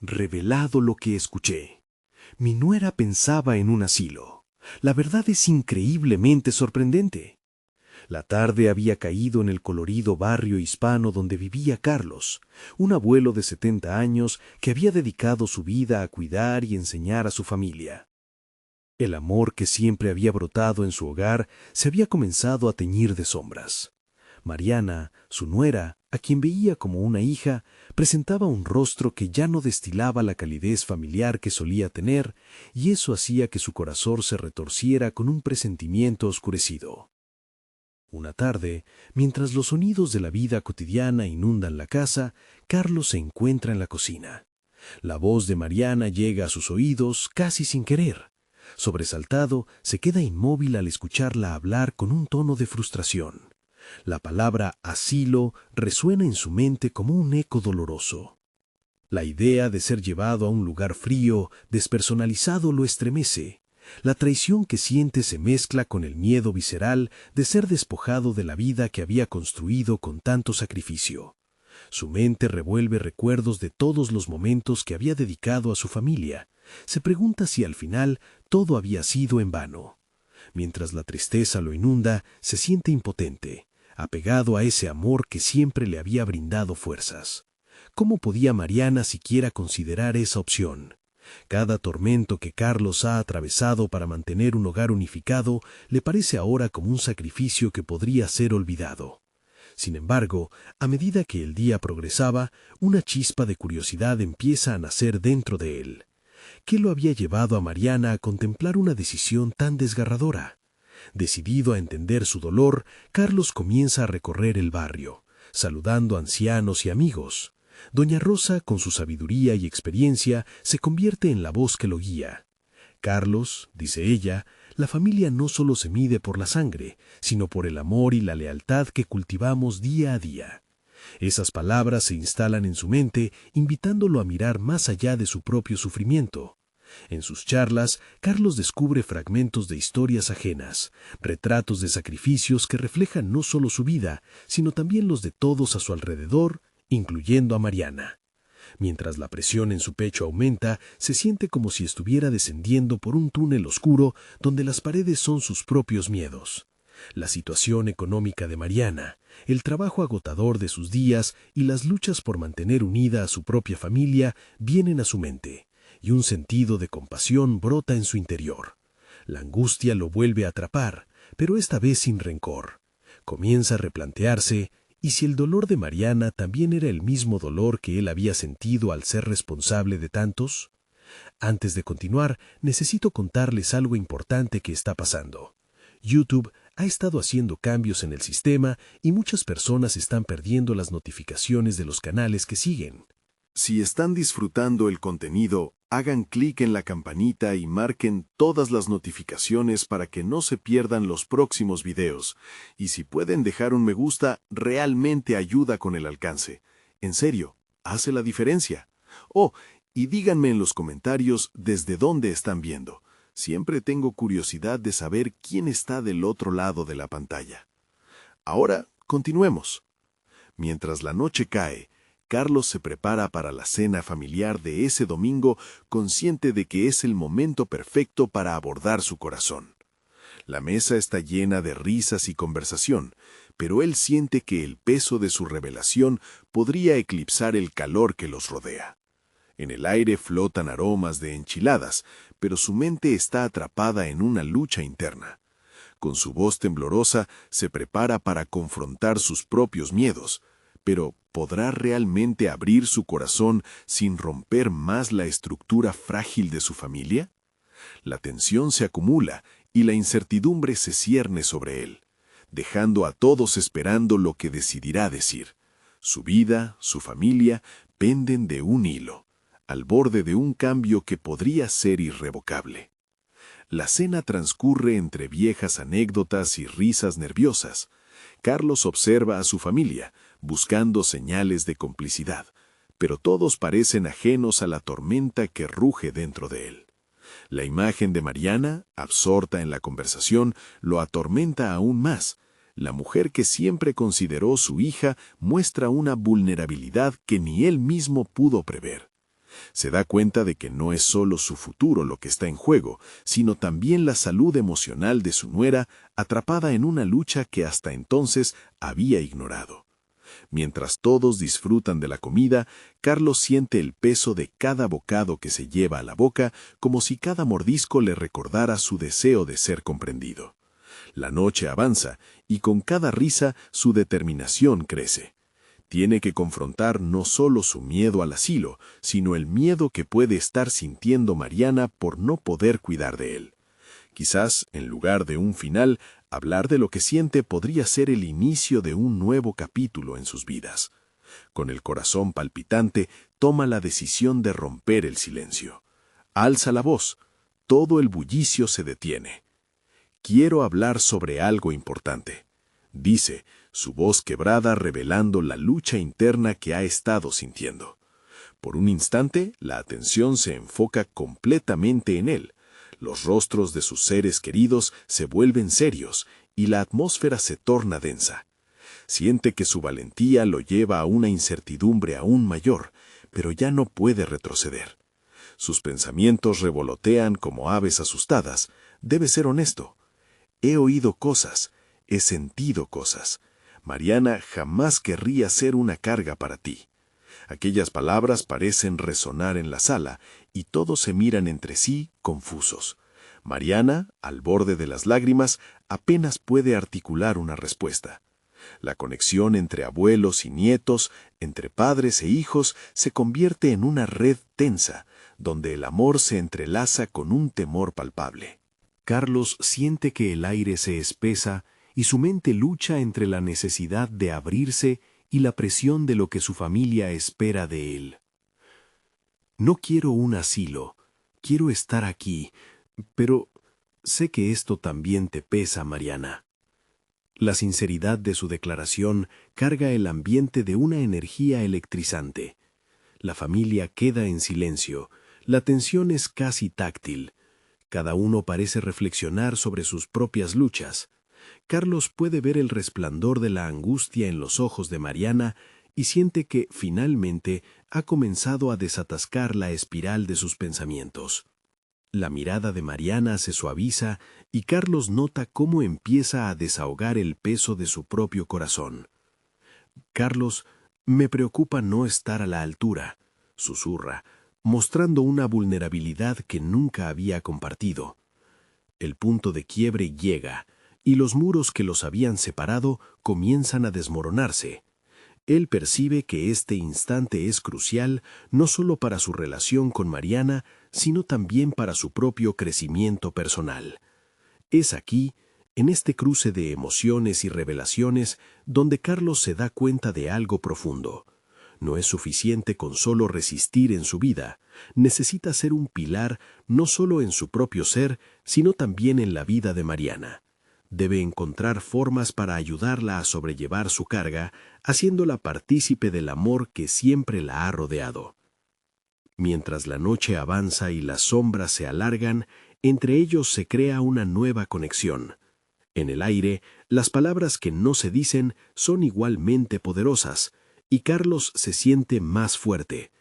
revelado lo que escuché. Mi nuera pensaba en un asilo. La verdad es increíblemente sorprendente. La tarde había caído en el colorido barrio hispano donde vivía Carlos, un abuelo de 70 años que había dedicado su vida a cuidar y enseñar a su familia. El amor que siempre había brotado en su hogar se había comenzado a teñir de sombras. Mariana, su nuera, a quien veía como una hija, presentaba un rostro que ya no destilaba la calidez familiar que solía tener, y eso hacía que su corazón se retorciera con un presentimiento oscurecido. Una tarde, mientras los sonidos de la vida cotidiana inundan la casa, Carlos se encuentra en la cocina. La voz de Mariana llega a sus oídos casi sin querer. Sobresaltado, se queda inmóvil al escucharla hablar con un tono de frustración. La palabra asilo resuena en su mente como un eco doloroso. La idea de ser llevado a un lugar frío, despersonalizado, lo estremece. La traición que siente se mezcla con el miedo visceral de ser despojado de la vida que había construido con tanto sacrificio. Su mente revuelve recuerdos de todos los momentos que había dedicado a su familia. Se pregunta si al final todo había sido en vano. Mientras la tristeza lo inunda, se siente impotente, apegado a ese amor que siempre le había brindado fuerzas. ¿Cómo podía Mariana siquiera considerar esa opción? Cada tormento que Carlos ha atravesado para mantener un hogar unificado le parece ahora como un sacrificio que podría ser olvidado. Sin embargo, a medida que el día progresaba, una chispa de curiosidad empieza a nacer dentro de él. ¿Qué lo había llevado a Mariana a contemplar una decisión tan desgarradora? Decidido a entender su dolor, Carlos comienza a recorrer el barrio, saludando a ancianos y amigos. Doña Rosa, con su sabiduría y experiencia, se convierte en la voz que lo guía. Carlos, dice ella, la familia no solo se mide por la sangre, sino por el amor y la lealtad que cultivamos día a día. Esas palabras se instalan en su mente, invitándolo a mirar más allá de su propio sufrimiento. En sus charlas, Carlos descubre fragmentos de historias ajenas, retratos de sacrificios que reflejan no solo su vida, sino también los de todos a su alrededor, incluyendo a Mariana. Mientras la presión en su pecho aumenta, se siente como si estuviera descendiendo por un túnel oscuro donde las paredes son sus propios miedos. La situación económica de Mariana, el trabajo agotador de sus días y las luchas por mantener unida a su propia familia vienen a su mente, y un sentido de compasión brota en su interior. La angustia lo vuelve a atrapar, pero esta vez sin rencor. Comienza a replantearse, ¿y si el dolor de Mariana también era el mismo dolor que él había sentido al ser responsable de tantos? Antes de continuar, necesito contarles algo importante que está pasando. YouTube ha estado haciendo cambios en el sistema y muchas personas están perdiendo las notificaciones de los canales que siguen. Si están disfrutando el contenido, hagan clic en la campanita y marquen todas las notificaciones para que no se pierdan los próximos videos. Y si pueden dejar un me gusta, realmente ayuda con el alcance. En serio, hace la diferencia. Oh, y díganme en los comentarios desde dónde están viendo. Siempre tengo curiosidad de saber quién está del otro lado de la pantalla. Ahora, continuemos. Mientras la noche cae, Carlos se prepara para la cena familiar de ese domingo, consciente de que es el momento perfecto para abordar su corazón. La mesa está llena de risas y conversación, pero él siente que el peso de su revelación podría eclipsar el calor que los rodea. En el aire flotan aromas de enchiladas, pero su mente está atrapada en una lucha interna. Con su voz temblorosa, se prepara para confrontar sus propios miedos, pero ¿podrá realmente abrir su corazón sin romper más la estructura frágil de su familia? La tensión se acumula y la incertidumbre se cierne sobre él, dejando a todos esperando lo que decidirá decir. Su vida, su familia, penden de un hilo, al borde de un cambio que podría ser irrevocable. La cena transcurre entre viejas anécdotas y risas nerviosas. Carlos observa a su familia, buscando señales de complicidad, pero todos parecen ajenos a la tormenta que ruge dentro de él. La imagen de Mariana, absorta en la conversación, lo atormenta aún más. La mujer que siempre consideró su hija muestra una vulnerabilidad que ni él mismo pudo prever. Se da cuenta de que no es solo su futuro lo que está en juego, sino también la salud emocional de su nuera, atrapada en una lucha que hasta entonces había ignorado. Mientras todos disfrutan de la comida, Carlos siente el peso de cada bocado que se lleva a la boca, como si cada mordisco le recordara su deseo de ser comprendido. La noche avanza, y con cada risa su determinación crece. Tiene que confrontar no solo su miedo al asilo, sino el miedo que puede estar sintiendo Mariana por no poder cuidar de él. Quizás, en lugar de un final, hablar de lo que siente podría ser el inicio de un nuevo capítulo en sus vidas. Con el corazón palpitante, toma la decisión de romper el silencio. Alza la voz. Todo el bullicio se detiene. «Quiero hablar sobre algo importante», dice, su voz quebrada revelando la lucha interna que ha estado sintiendo. Por un instante, la atención se enfoca completamente en él. Los rostros de sus seres queridos se vuelven serios y la atmósfera se torna densa. Siente que su valentía lo lleva a una incertidumbre aún mayor, pero ya no puede retroceder. Sus pensamientos revolotean como aves asustadas. Debe ser honesto. He oído cosas, he sentido cosas. Mariana jamás querría ser una carga para ti. Aquellas palabras parecen resonar en la sala y todos se miran entre sí confusos. Mariana, al borde de las lágrimas, apenas puede articular una respuesta. La conexión entre abuelos y nietos, entre padres e hijos, se convierte en una red tensa, donde el amor se entrelaza con un temor palpable. Carlos siente que el aire se espesa y su mente lucha entre la necesidad de abrirse y la presión de lo que su familia espera de él. No quiero un asilo, quiero estar aquí, pero sé que esto también te pesa, Mariana. La sinceridad de su declaración carga el ambiente de una energía electrizante. La familia queda en silencio, la tensión es casi táctil. Cada uno parece reflexionar sobre sus propias luchas. Carlos puede ver el resplandor de la angustia en los ojos de Mariana y siente que, finalmente, ha comenzado a desatascar la espiral de sus pensamientos. La mirada de Mariana se suaviza y Carlos nota cómo empieza a desahogar el peso de su propio corazón. «Carlos, me preocupa no estar a la altura», susurra, mostrando una vulnerabilidad que nunca había compartido. El punto de quiebre llega, y los muros que los habían separado comienzan a desmoronarse. Él percibe que este instante es crucial no solo para su relación con Mariana, sino también para su propio crecimiento personal. Es aquí, en este cruce de emociones y revelaciones, donde Carlos se da cuenta de algo profundo. No es suficiente con solo resistir en su vida, necesita ser un pilar no solo en su propio ser, sino también en la vida de Mariana. Debe encontrar formas para ayudarla a sobrellevar su carga, haciéndola partícipe del amor que siempre la ha rodeado. Mientras la noche avanza y las sombras se alargan, entre ellos se crea una nueva conexión. En el aire, las palabras que no se dicen son igualmente poderosas, y Carlos se siente más fuerte.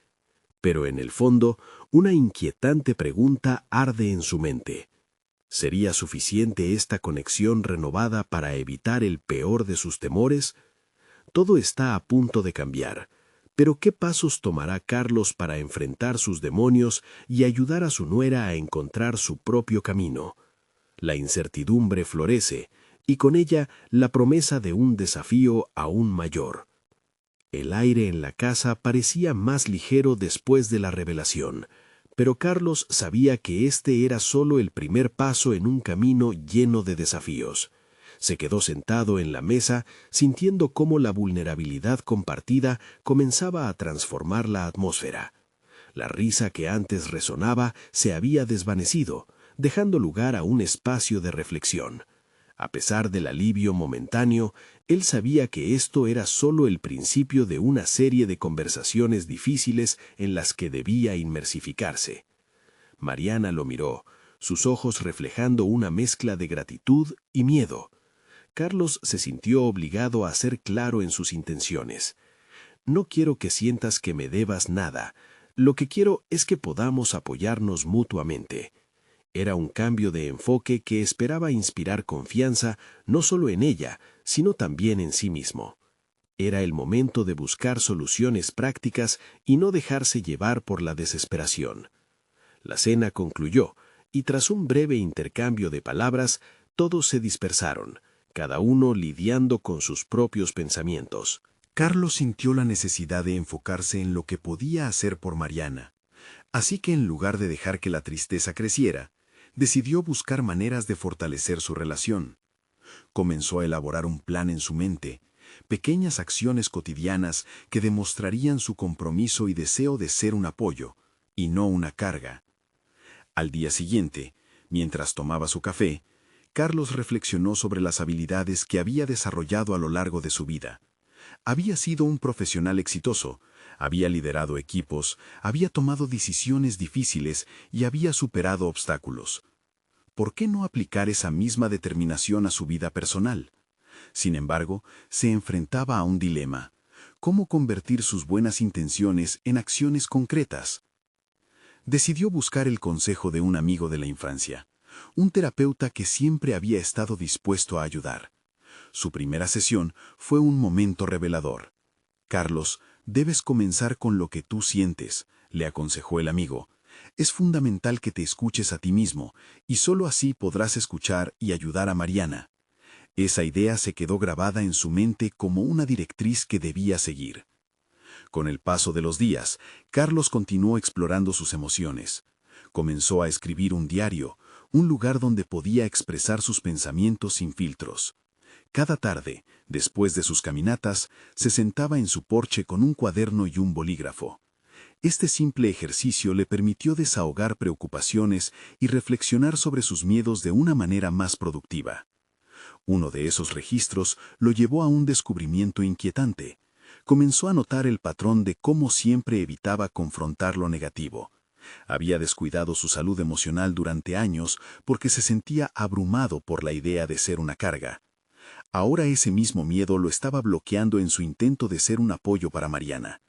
Pero en el fondo, una inquietante pregunta arde en su mente. ¿Sería suficiente esta conexión renovada para evitar el peor de sus temores? Todo está a punto de cambiar, pero ¿qué pasos tomará Carlos para enfrentar sus demonios y ayudar a su nuera a encontrar su propio camino? La incertidumbre florece, y con ella la promesa de un desafío aún mayor. El aire en la casa parecía más ligero después de la revelación, pero Carlos sabía que este era solo el primer paso en un camino lleno de desafíos. Se quedó sentado en la mesa, sintiendo cómo la vulnerabilidad compartida comenzaba a transformar la atmósfera. La risa que antes resonaba se había desvanecido, dejando lugar a un espacio de reflexión. A pesar del alivio momentáneo, él sabía que esto era solo el principio de una serie de conversaciones difíciles en las que debía inmersificarse. Mariana lo miró, sus ojos reflejando una mezcla de gratitud y miedo. Carlos se sintió obligado a ser claro en sus intenciones. «No quiero que sientas que me debas nada. Lo que quiero es que podamos apoyarnos mutuamente. Era un cambio de enfoque que esperaba inspirar confianza no solo en ella, sino también en sí mismo. Era el momento de buscar soluciones prácticas y no dejarse llevar por la desesperación. La cena concluyó, y tras un breve intercambio de palabras, todos se dispersaron, cada uno lidiando con sus propios pensamientos. Carlos sintió la necesidad de enfocarse en lo que podía hacer por Mariana. Así que en lugar de dejar que la tristeza creciera, decidió buscar maneras de fortalecer su relación. Comenzó a elaborar un plan en su mente, pequeñas acciones cotidianas que demostrarían su compromiso y deseo de ser un apoyo, y no una carga. Al día siguiente, mientras tomaba su café, Carlos reflexionó sobre las habilidades que había desarrollado a lo largo de su vida. Había sido un profesional exitoso, había liderado equipos, había tomado decisiones difíciles y había superado obstáculos. ¿Por qué no aplicar esa misma determinación a su vida personal? Sin embargo, se enfrentaba a un dilema: ¿cómo convertir sus buenas intenciones en acciones concretas? Decidió buscar el consejo de un amigo de la infancia, un terapeuta que siempre había estado dispuesto a ayudar. Su primera sesión fue un momento revelador. «Carlos, debes comenzar con lo que tú sientes», le aconsejó el amigo. «Es fundamental que te escuches a ti mismo, y solo así podrás escuchar y ayudar a Mariana». Esa idea se quedó grabada en su mente como una directriz que debía seguir. Con el paso de los días, Carlos continuó explorando sus emociones. Comenzó a escribir un diario, un lugar donde podía expresar sus pensamientos sin filtros. Cada tarde, después de sus caminatas, se sentaba en su porche con un cuaderno y un bolígrafo. Este simple ejercicio le permitió desahogar preocupaciones y reflexionar sobre sus miedos de una manera más productiva. Uno de esos registros lo llevó a un descubrimiento inquietante. Comenzó a notar el patrón de cómo siempre evitaba confrontar lo negativo. Había descuidado su salud emocional durante años porque se sentía abrumado por la idea de ser una carga. Ahora ese mismo miedo lo estaba bloqueando en su intento de ser un apoyo para Mariana.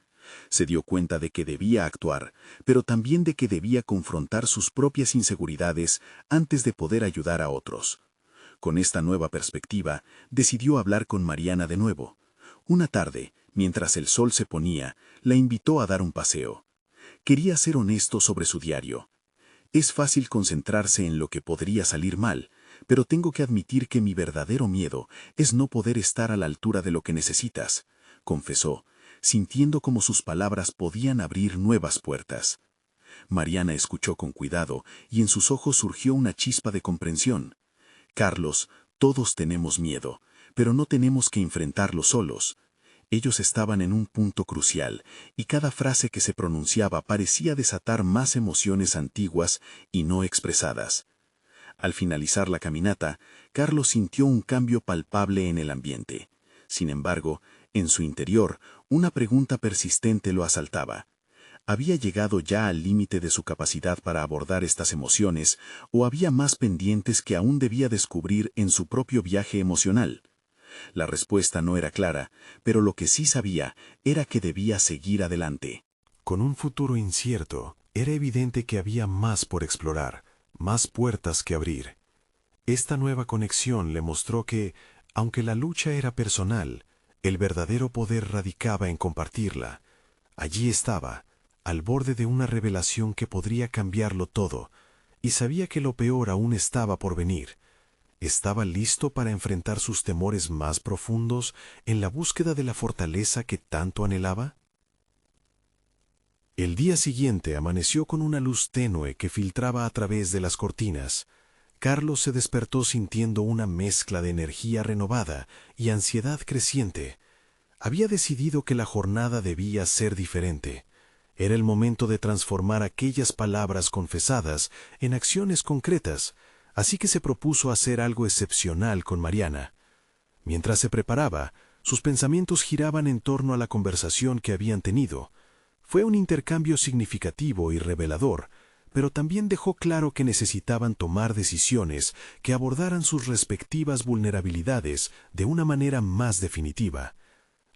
Se dio cuenta de que debía actuar, pero también de que debía confrontar sus propias inseguridades antes de poder ayudar a otros. Con esta nueva perspectiva, decidió hablar con Mariana de nuevo. Una tarde, mientras el sol se ponía, la invitó a dar un paseo. Quería ser honesto sobre su diario. «Es fácil concentrarse en lo que podría salir mal, pero tengo que admitir que mi verdadero miedo es no poder estar a la altura de lo que necesitas», confesó, sintiendo como sus palabras podían abrir nuevas puertas. Mariana escuchó con cuidado y en sus ojos surgió una chispa de comprensión. «Carlos, todos tenemos miedo, pero no tenemos que enfrentarlo solos». Ellos estaban en un punto crucial, y cada frase que se pronunciaba parecía desatar más emociones antiguas y no expresadas. Al finalizar la caminata, Carlos sintió un cambio palpable en el ambiente. Sin embargo, en su interior, una pregunta persistente lo asaltaba. ¿Había llegado ya al límite de su capacidad para abordar estas emociones, o había más pendientes que aún debía descubrir en su propio viaje emocional? La respuesta no era clara, pero lo que sí sabía era que debía seguir adelante. Con un futuro incierto, era evidente que había más por explorar, más puertas que abrir. Esta nueva conexión le mostró que, aunque la lucha era personal, el verdadero poder radicaba en compartirla. Allí estaba, al borde de una revelación que podría cambiarlo todo, y sabía que lo peor aún estaba por venir. ¿Estaba listo para enfrentar sus temores más profundos en la búsqueda de la fortaleza que tanto anhelaba? El día siguiente amaneció con una luz tenue que filtraba a través de las cortinas. Carlos se despertó sintiendo una mezcla de energía renovada y ansiedad creciente. Había decidido que la jornada debía ser diferente. Era el momento de transformar aquellas palabras confesadas en acciones concretas, así que se propuso hacer algo excepcional con Mariana. Mientras se preparaba, sus pensamientos giraban en torno a la conversación que habían tenido. Fue un intercambio significativo y revelador, pero también dejó claro que necesitaban tomar decisiones que abordaran sus respectivas vulnerabilidades de una manera más definitiva.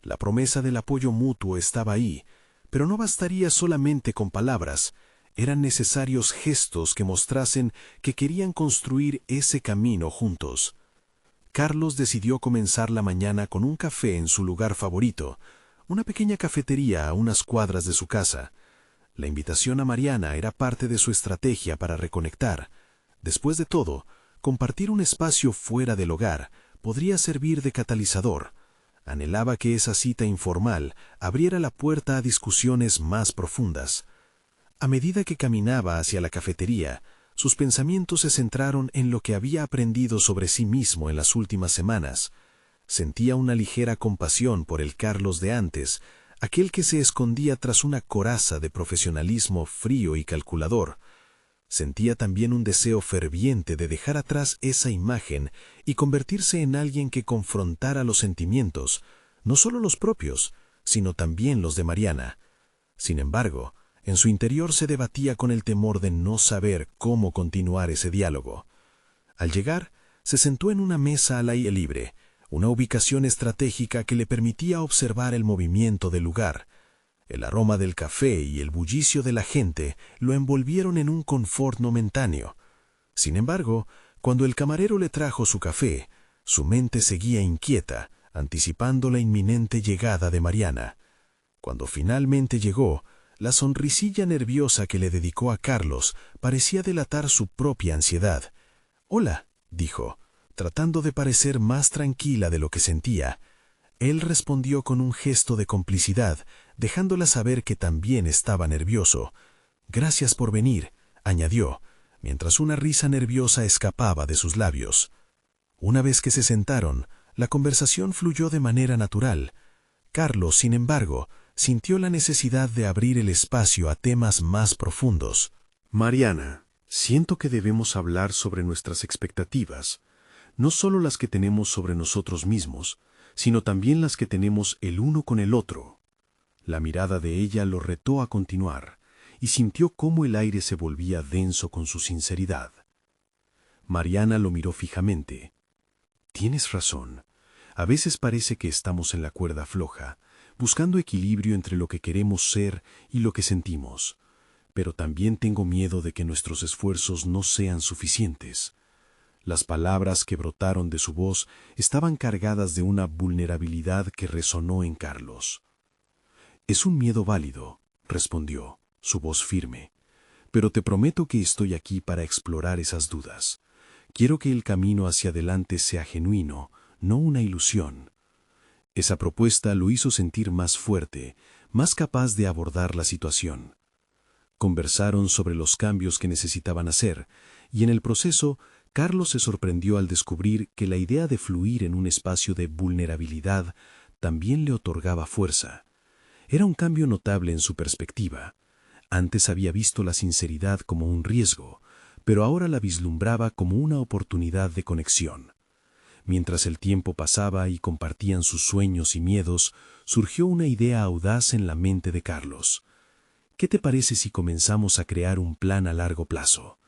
La promesa del apoyo mutuo estaba ahí, Pero no bastaría solamente con palabras, eran necesarios gestos que mostrasen que querían construir ese camino juntos. Carlos decidió comenzar la mañana con un café en su lugar favorito, una pequeña cafetería a unas cuadras de su casa. La invitación a Mariana era parte de su estrategia para reconectar. Después de todo, compartir un espacio fuera del hogar podría servir de catalizador. Anhelaba que esa cita informal abriera la puerta a discusiones más profundas. A medida que caminaba hacia la cafetería, sus pensamientos se centraron en lo que había aprendido sobre sí mismo en las últimas semanas. Sentía una ligera compasión por el Carlos de antes, aquel que se escondía tras una coraza de profesionalismo frío y calculador. Sentía también un deseo ferviente de dejar atrás esa imagen y convertirse en alguien que confrontara los sentimientos, no solo los propios, sino también los de Mariana. Sin embargo, en su interior se debatía con el temor de no saber cómo continuar ese diálogo. Al llegar, se sentó en una mesa al aire libre, una ubicación estratégica que le permitía observar el movimiento del lugar. El aroma del café y el bullicio de la gente lo envolvieron en un confort momentáneo. Sin embargo, cuando el camarero le trajo su café, su mente seguía inquieta, anticipando la inminente llegada de Mariana. Cuando finalmente llegó, la sonrisilla nerviosa que le dedicó a Carlos parecía delatar su propia ansiedad. «Hola», dijo, tratando de parecer más tranquila de lo que sentía. Él respondió con un gesto de complicidad, dejándola saber que también estaba nervioso. «Gracias por venir», añadió, mientras una risa nerviosa escapaba de sus labios. Una vez que se sentaron, la conversación fluyó de manera natural. Carlos, sin embargo, sintió la necesidad de abrir el espacio a temas más profundos. Mariana, siento que debemos hablar sobre nuestras expectativas, no solo las que tenemos sobre nosotros mismos, sino también las que tenemos el uno con el otro. La mirada de ella lo retó a continuar, y sintió cómo el aire se volvía denso con su sinceridad. Mariana lo miró fijamente. Tienes razón. A veces parece que estamos en la cuerda floja, buscando equilibrio entre lo que queremos ser y lo que sentimos. Pero también tengo miedo de que nuestros esfuerzos no sean suficientes. Las palabras que brotaron de su voz estaban cargadas de una vulnerabilidad que resonó en Carlos. «Es un miedo válido», respondió, su voz firme. «Pero te prometo que estoy aquí para explorar esas dudas. Quiero que el camino hacia adelante sea genuino, no una ilusión». Esa propuesta lo hizo sentir más fuerte, más capaz de abordar la situación. Conversaron sobre los cambios que necesitaban hacer, y en el proceso, Carlos se sorprendió al descubrir que la idea de fluir en un espacio de vulnerabilidad también le otorgaba fuerza. Era un cambio notable en su perspectiva. Antes había visto la sinceridad como un riesgo, pero ahora la vislumbraba como una oportunidad de conexión. Mientras el tiempo pasaba y compartían sus sueños y miedos, surgió una idea audaz en la mente de Carlos. ¿Qué te parece si comenzamos a crear un plan a largo plazo?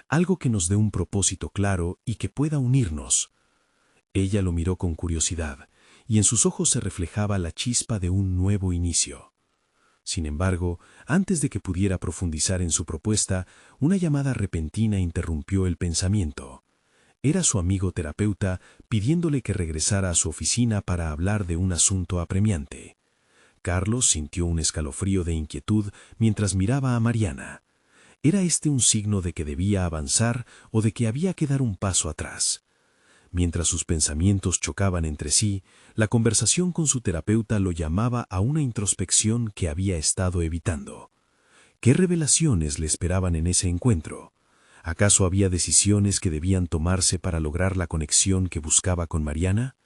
Algo que nos dé un propósito claro y que pueda unirnos. Ella lo miró con curiosidad, y en sus ojos se reflejaba la chispa de un nuevo inicio. Sin embargo, antes de que pudiera profundizar en su propuesta, una llamada repentina interrumpió el pensamiento. Era su amigo terapeuta pidiéndole que regresara a su oficina para hablar de un asunto apremiante. Carlos sintió un escalofrío de inquietud mientras miraba a Mariana. ¿Era este un signo de que debía avanzar o de que había que dar un paso atrás? Mientras sus pensamientos chocaban entre sí, la conversación con su terapeuta lo llamaba a una introspección que había estado evitando. ¿Qué revelaciones le esperaban en ese encuentro? ¿Acaso había decisiones que debían tomarse para lograr la conexión que buscaba con Mariana?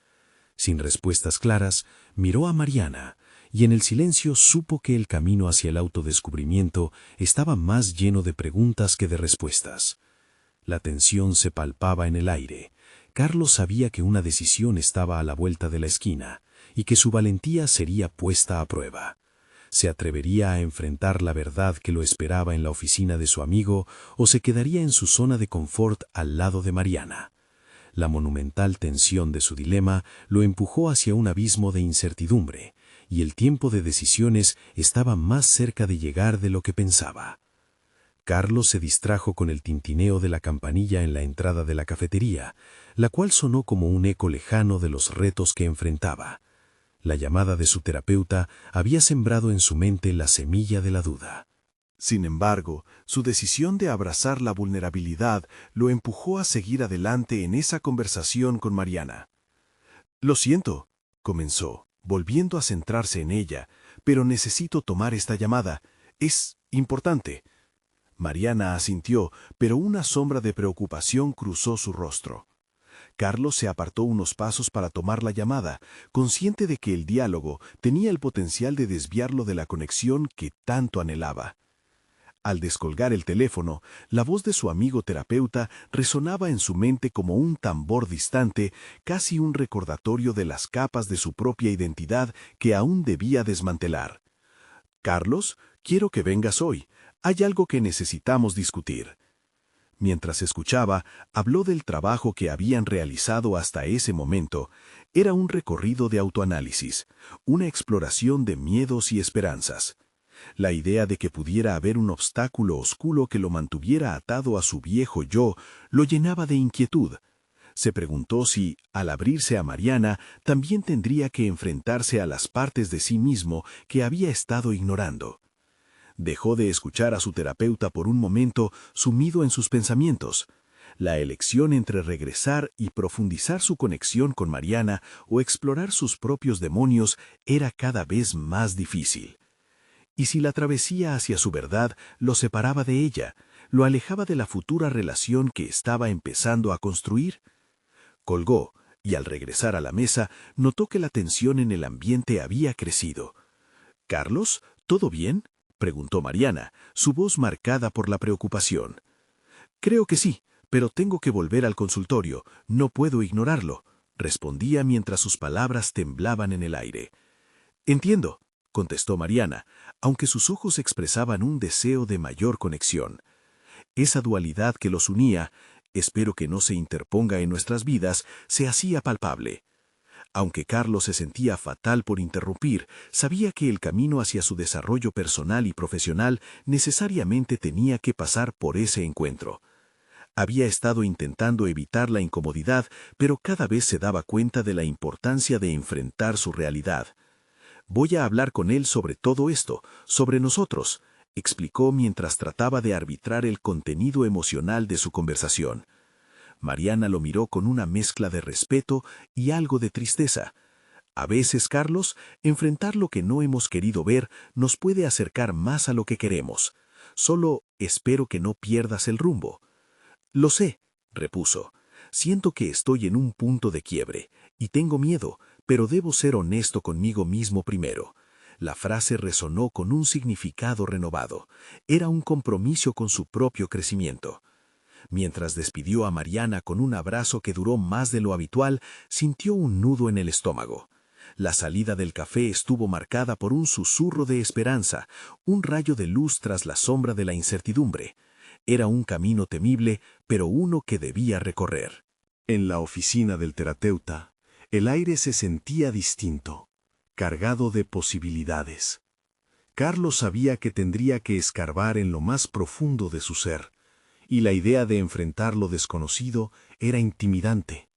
Sin respuestas claras, miró a Mariana, y en el silencio supo que el camino hacia el autodescubrimiento estaba más lleno de preguntas que de respuestas. La tensión se palpaba en el aire. Carlos sabía que una decisión estaba a la vuelta de la esquina, y que su valentía sería puesta a prueba. ¿Se atrevería a enfrentar la verdad que lo esperaba en la oficina de su amigo o se quedaría en su zona de confort al lado de Mariana? La monumental tensión de su dilema lo empujó hacia un abismo de incertidumbre, y el tiempo de decisiones estaba más cerca de llegar de lo que pensaba. Carlos se distrajo con el tintineo de la campanilla en la entrada de la cafetería, la cual sonó como un eco lejano de los retos que enfrentaba. La llamada de su terapeuta había sembrado en su mente la semilla de la duda. Sin embargo, su decisión de abrazar la vulnerabilidad lo empujó a seguir adelante en esa conversación con Mariana. «Lo siento», comenzó, volviendo a centrarse en ella, «pero necesito tomar esta llamada. Es importante». Mariana asintió, pero una sombra de preocupación cruzó su rostro. Carlos se apartó unos pasos para tomar la llamada, consciente de que el diálogo tenía el potencial de desviarlo de la conexión que tanto anhelaba. Al descolgar el teléfono, la voz de su amigo terapeuta resonaba en su mente como un tambor distante, casi un recordatorio de las capas de su propia identidad que aún debía desmantelar. «Carlos, quiero que vengas hoy. Hay algo que necesitamos discutir». Mientras escuchaba, habló del trabajo que habían realizado hasta ese momento. Era un recorrido de autoanálisis, una exploración de miedos y esperanzas. La idea de que pudiera haber un obstáculo oscuro que lo mantuviera atado a su viejo yo lo llenaba de inquietud. Se preguntó si, al abrirse a Mariana, también tendría que enfrentarse a las partes de sí mismo que había estado ignorando. Dejó de escuchar a su terapeuta por un momento, sumido en sus pensamientos. La elección entre regresar y profundizar su conexión con Mariana o explorar sus propios demonios era cada vez más difícil. ¿Y si la travesía hacia su verdad lo separaba de ella, lo alejaba de la futura relación que estaba empezando a construir? Colgó, y al regresar a la mesa, notó que la tensión en el ambiente había crecido. «¿Carlos, todo bien?», preguntó Mariana, su voz marcada por la preocupación. «Creo que sí, pero tengo que volver al consultorio, no puedo ignorarlo», respondía mientras sus palabras temblaban en el aire. «Entiendo», contestó Mariana, aunque sus ojos expresaban un deseo de mayor conexión. Esa dualidad que los unía, espero que no se interponga en nuestras vidas, se hacía palpable. Aunque Carlos se sentía fatal por interrumpir, sabía que el camino hacia su desarrollo personal y profesional necesariamente tenía que pasar por ese encuentro. Había estado intentando evitar la incomodidad, pero cada vez se daba cuenta de la importancia de enfrentar su realidad. «Voy a hablar con él sobre todo esto, sobre nosotros», explicó mientras trataba de arbitrar el contenido emocional de su conversación. Mariana lo miró con una mezcla de respeto y algo de tristeza. A veces, Carlos, enfrentar lo que no hemos querido ver nos puede acercar más a lo que queremos. Solo espero que no pierdas el rumbo. «Lo sé», repuso. «Siento que estoy en un punto de quiebre, y tengo miedo, pero debo ser honesto conmigo mismo primero». La frase resonó con un significado renovado. Era un compromiso con su propio crecimiento. Mientras despidió a Mariana con un abrazo que duró más de lo habitual, sintió un nudo en el estómago. La salida del café estuvo marcada por un susurro de esperanza, un rayo de luz tras la sombra de la incertidumbre. Era un camino temible, pero uno que debía recorrer. En la oficina del terapeuta, el aire se sentía distinto, cargado de posibilidades. Carlos sabía que tendría que escarbar en lo más profundo de su ser, y la idea de enfrentar lo desconocido era intimidante.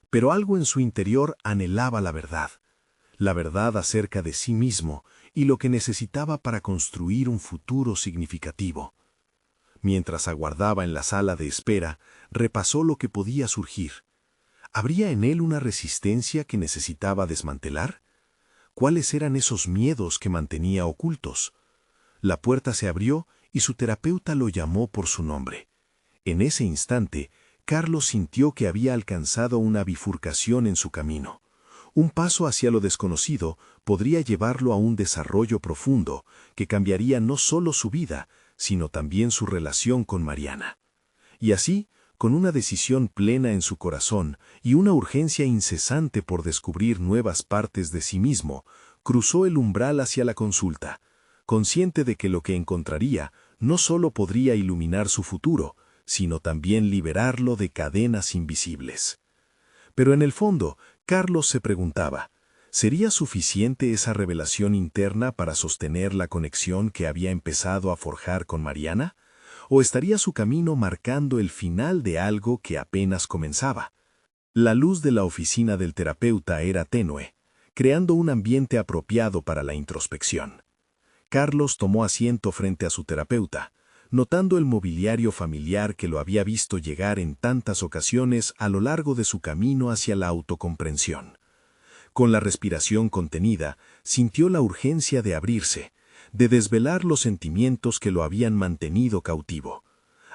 Pero algo en su interior anhelaba la verdad acerca de sí mismo y lo que necesitaba para construir un futuro significativo. Mientras aguardaba en la sala de espera, repasó lo que podía surgir. ¿Habría en él una resistencia que necesitaba desmantelar? ¿Cuáles eran esos miedos que mantenía ocultos? La puerta se abrió y su terapeuta lo llamó por su nombre. En ese instante, Carlos sintió que había alcanzado una bifurcación en su camino. Un paso hacia lo desconocido podría llevarlo a un desarrollo profundo que cambiaría no solo su vida, sino también su relación con Mariana. Y así, con una decisión plena en su corazón y una urgencia incesante por descubrir nuevas partes de sí mismo, cruzó el umbral hacia la consulta, consciente de que lo que encontraría no solo podría iluminar su futuro, sino también liberarlo de cadenas invisibles. Pero en el fondo, Carlos se preguntaba, ¿Sería suficiente esa revelación interna para sostener la conexión que había empezado a forjar con Mariana? ¿O estaría su camino marcando el final de algo que apenas comenzaba? La luz de la oficina del terapeuta era tenue, creando un ambiente apropiado para la introspección. Carlos tomó asiento frente a su terapeuta, notando el mobiliario familiar que lo había visto llegar en tantas ocasiones a lo largo de su camino hacia la autocomprensión. Con la respiración contenida, sintió la urgencia de abrirse, de desvelar los sentimientos que lo habían mantenido cautivo.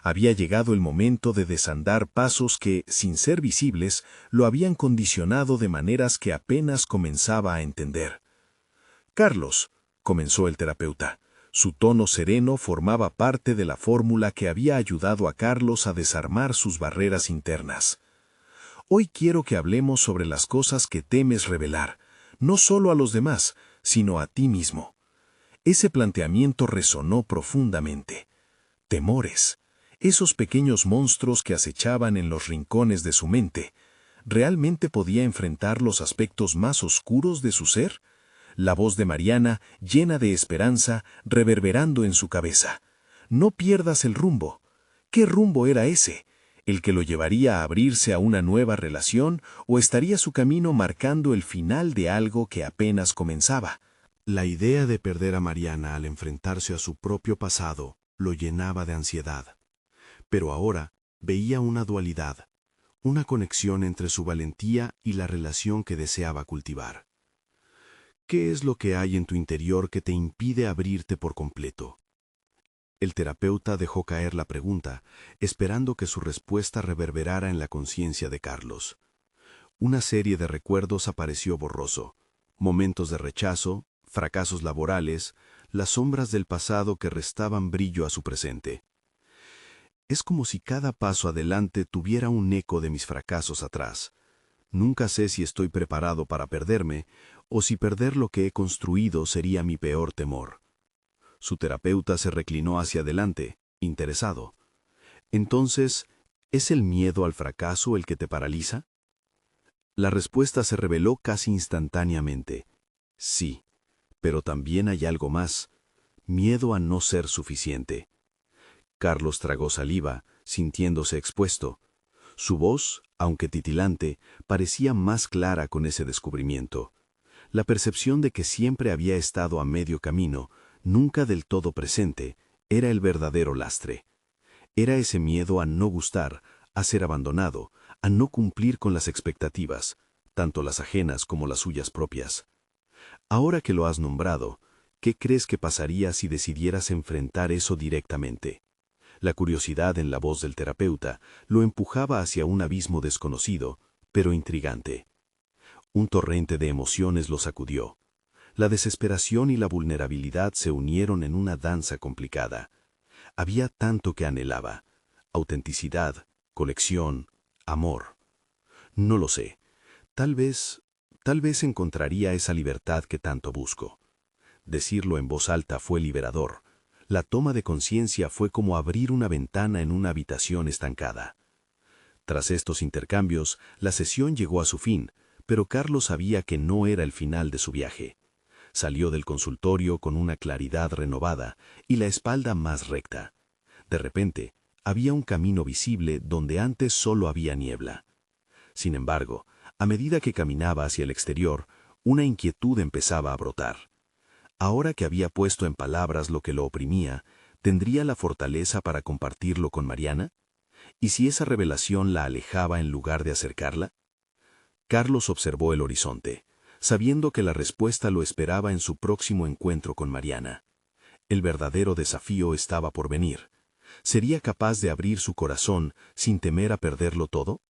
Había llegado el momento de desandar pasos que, sin ser visibles, lo habían condicionado de maneras que apenas comenzaba a entender. «Carlos», comenzó el terapeuta. Su tono sereno formaba parte de la fórmula que había ayudado a Carlos a desarmar sus barreras internas. «Hoy quiero que hablemos sobre las cosas que temes revelar, no solo a los demás, sino a ti mismo». Ese planteamiento resonó profundamente. Temores, esos pequeños monstruos que acechaban en los rincones de su mente, ¿realmente podía enfrentar los aspectos más oscuros de su ser? La voz de Mariana, llena de esperanza, reverberando en su cabeza. «No pierdas el rumbo». ¿Qué rumbo era ese? ¿El que lo llevaría a abrirse a una nueva relación o estaría su camino marcando el final de algo que apenas comenzaba? La idea de perder a Mariana al enfrentarse a su propio pasado lo llenaba de ansiedad. Pero ahora veía una dualidad, una conexión entre su valentía y la relación que deseaba cultivar. ¿Qué es lo que hay en tu interior que te impide abrirte por completo? El terapeuta dejó caer la pregunta, esperando que su respuesta reverberara en la conciencia de Carlos. Una serie de recuerdos apareció borroso, momentos de rechazo, fracasos laborales, las sombras del pasado que restaban brillo a su presente. Es como si cada paso adelante tuviera un eco de mis fracasos atrás. Nunca sé si estoy preparado para perderme, o si perder lo que he construido sería mi peor temor. Su terapeuta se reclinó hacia adelante, interesado. Entonces, ¿es el miedo al fracaso el que te paraliza? La respuesta se reveló casi instantáneamente. Sí, pero también hay algo más: miedo a no ser suficiente. Carlos tragó saliva, sintiéndose expuesto. Su voz, aunque titilante, parecía más clara con ese descubrimiento. La percepción de que siempre había estado a medio camino, nunca del todo presente, era el verdadero lastre. Era ese miedo a no gustar, a ser abandonado, a no cumplir con las expectativas, tanto las ajenas como las suyas propias. Ahora que lo has nombrado, ¿qué crees que pasaría si decidieras enfrentar eso directamente? La curiosidad en la voz del terapeuta lo empujaba hacia un abismo desconocido, pero intrigante. Un torrente de emociones lo sacudió. La desesperación y la vulnerabilidad se unieron en una danza complicada. Había tanto que anhelaba: autenticidad, conexión, amor. No lo sé. Tal vez encontraría esa libertad que tanto busco. Decirlo en voz alta fue liberador. La toma de conciencia fue como abrir una ventana en una habitación estancada. Tras estos intercambios, la sesión llegó a su fin, pero Carlos sabía que no era el final de su viaje. Salió del consultorio con una claridad renovada y la espalda más recta. De repente, había un camino visible donde antes solo había niebla. Sin embargo, a medida que caminaba hacia el exterior, una inquietud empezaba a brotar. Ahora que había puesto en palabras lo que lo oprimía, ¿tendría la fortaleza para compartirlo con Mariana? ¿Y si esa revelación la alejaba en lugar de acercarla? Carlos observó el horizonte, sabiendo que la respuesta lo esperaba en su próximo encuentro con Mariana. El verdadero desafío estaba por venir. ¿Sería capaz de abrir su corazón sin temer a perderlo todo?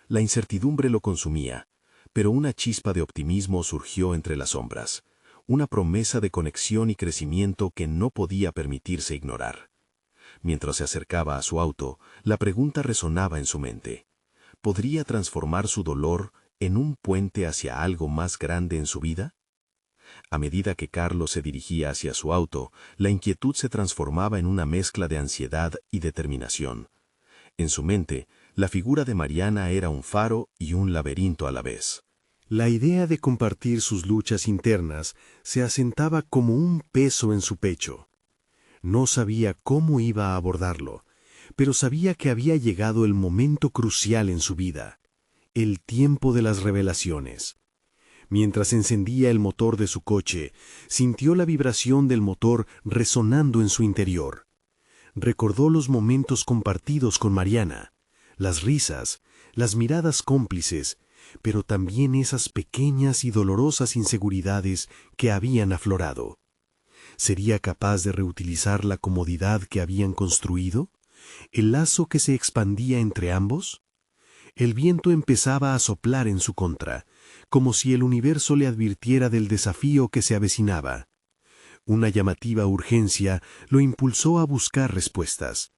La incertidumbre lo consumía, pero una chispa de optimismo surgió entre las sombras, una promesa de conexión y crecimiento que no podía permitirse ignorar. Mientras se acercaba a su auto, la pregunta resonaba en su mente. ¿Podría transformar su dolor en un puente hacia algo más grande en su vida? A medida que Carlos se dirigía hacia su auto, la inquietud se transformaba en una mezcla de ansiedad y determinación. En su mente, la figura de Mariana era un faro y un laberinto a la vez. La idea de compartir sus luchas internas se asentaba como un peso en su pecho. No sabía cómo iba a abordarlo, pero sabía que había llegado el momento crucial en su vida, el tiempo de las revelaciones. Mientras encendía el motor de su coche, sintió la vibración del motor resonando en su interior. Recordó los momentos compartidos con Mariana, las risas, las miradas cómplices, pero también esas pequeñas y dolorosas inseguridades que habían aflorado. ¿Sería capaz de reutilizar la comodidad que habían construido? ¿El lazo que se expandía entre ambos? El viento empezaba a soplar en su contra, como si el universo le advirtiera del desafío que se avecinaba. Una llamativa urgencia lo impulsó a buscar respuestas.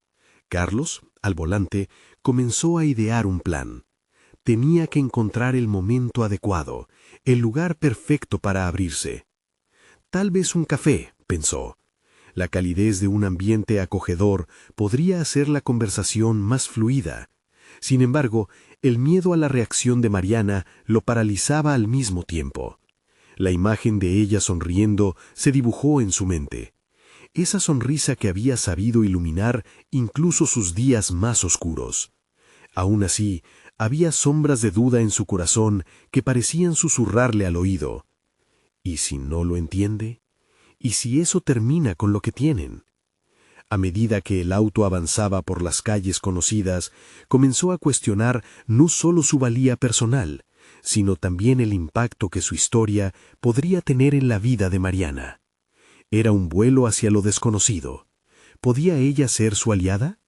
Carlos, al volante, comenzó a idear un plan. Tenía que encontrar el momento adecuado, el lugar perfecto para abrirse. Tal vez un café, pensó. La calidez de un ambiente acogedor podría hacer la conversación más fluida. Sin embargo, el miedo a la reacción de Mariana lo paralizaba al mismo tiempo. La imagen de ella sonriendo se dibujó en su mente. Esa sonrisa que había sabido iluminar incluso sus días más oscuros. Aún así, había sombras de duda en su corazón que parecían susurrarle al oído. ¿Y si no lo entiende? ¿Y si eso termina con lo que tienen? A medida que el auto avanzaba por las calles conocidas, comenzó a cuestionar no solo su valía personal, sino también el impacto que su historia podría tener en la vida de Mariana. Era un vuelo hacia lo desconocido. ¿Podía ella ser su aliada?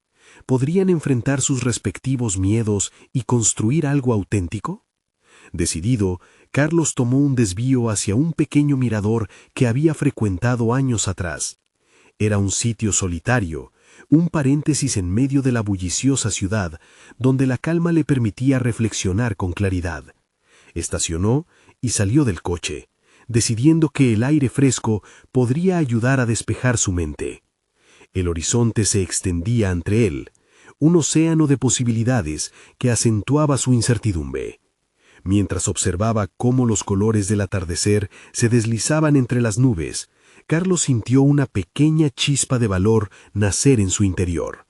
¿Podrían enfrentar sus respectivos miedos y construir algo auténtico? Decidido, Carlos tomó un desvío hacia un pequeño mirador que había frecuentado años atrás. Era un sitio solitario, un paréntesis en medio de la bulliciosa ciudad, donde la calma le permitía reflexionar con claridad. Estacionó y salió del coche, decidiendo que el aire fresco podría ayudar a despejar su mente. El horizonte se extendía ante él, un océano de posibilidades que acentuaba su incertidumbre. Mientras observaba cómo los colores del atardecer se deslizaban entre las nubes, Carlos sintió una pequeña chispa de valor nacer en su interior.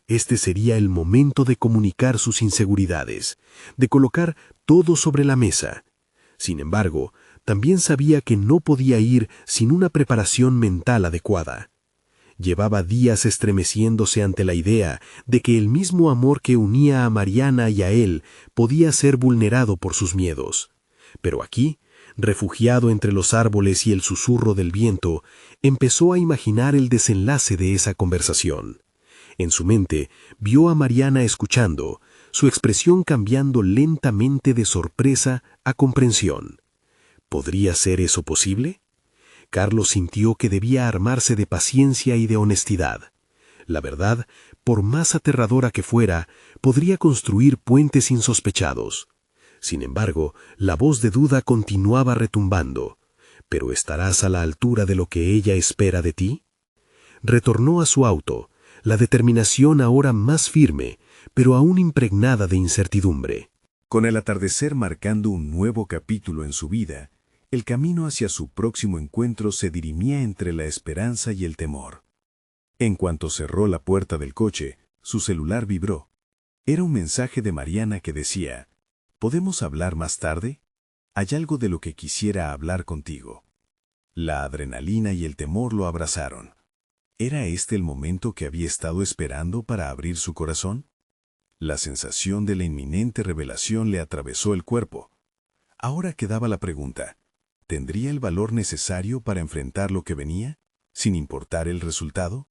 Este sería el momento de comunicar sus inseguridades, de colocar todo sobre la mesa. Sin embargo, también sabía que no podía ir sin una preparación mental adecuada. Llevaba días estremeciéndose ante la idea de que el mismo amor que unía a Mariana y a él podía ser vulnerado por sus miedos. Pero aquí, refugiado entre los árboles y el susurro del viento, empezó a imaginar el desenlace de esa conversación. En su mente, vio a Mariana escuchando, su expresión cambiando lentamente de sorpresa a comprensión. ¿Podría ser eso posible? Carlos sintió que debía armarse de paciencia y de honestidad. La verdad, por más aterradora que fuera, podría construir puentes insospechados. Sin embargo, la voz de duda continuaba retumbando. ¿Pero estarás a la altura de lo que ella espera de ti? Retornó a su auto, la determinación ahora más firme, pero aún impregnada de incertidumbre. Con el atardecer marcando un nuevo capítulo en su vida, el camino hacia su próximo encuentro se dirimía entre la esperanza y el temor. En cuanto cerró la puerta del coche, su celular vibró. Era un mensaje de Mariana que decía: ¿podemos hablar más tarde? Hay algo de lo que quisiera hablar contigo. La adrenalina y el temor lo abrazaron. ¿Era este el momento que había estado esperando para abrir su corazón? La sensación de la inminente revelación le atravesó el cuerpo. Ahora quedaba la pregunta: ¿tendría el valor necesario para enfrentar lo que venía, sin importar el resultado?